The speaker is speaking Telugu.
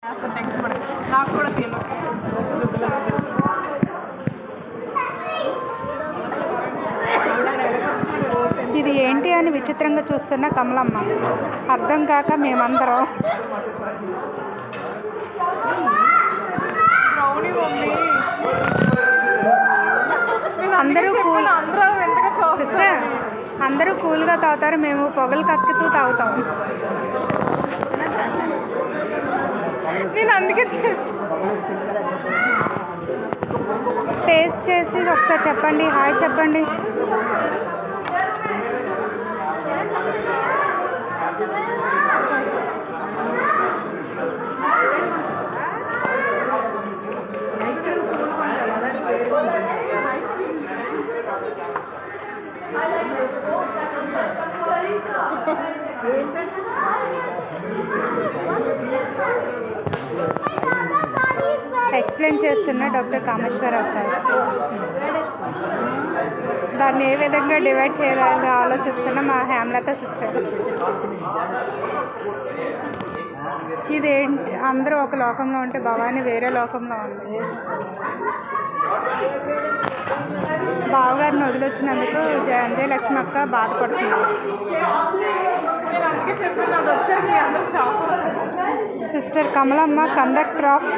నాకు కూడా తెలియదు. ఇది ఏంటి అని విచిత్రంగా చూస్తున్న కమలమ్మ. అర్థం కాక మేమందరం అందరూ కూల్గా తాగుతారు, మేము పొగలు కక్కుతూ తాగుతాం. నేను అందుకే టేస్ట్ చేసి ఒకసారి చెప్పండి, హాయ్ చెప్పండి. ఎక్స్ప్లెయిన్ చేస్తున్న డాక్టర్ కామేశ్వరరావు సార్. దాన్ని ఏ విధంగా డివైడ్ చేయాలని ఆలోచిస్తున్న మా హేమలత సిస్టర్. ఇదేంటి, అందరూ ఒక లోకంలో ఉంటే భవానీ వేరే లోకంలో ఉంది. బావగారిని వదిలొచ్చినందుకు జయలక్ష్మి అక్క బాధపడుతుంది. Sister Kamalamma, conductor of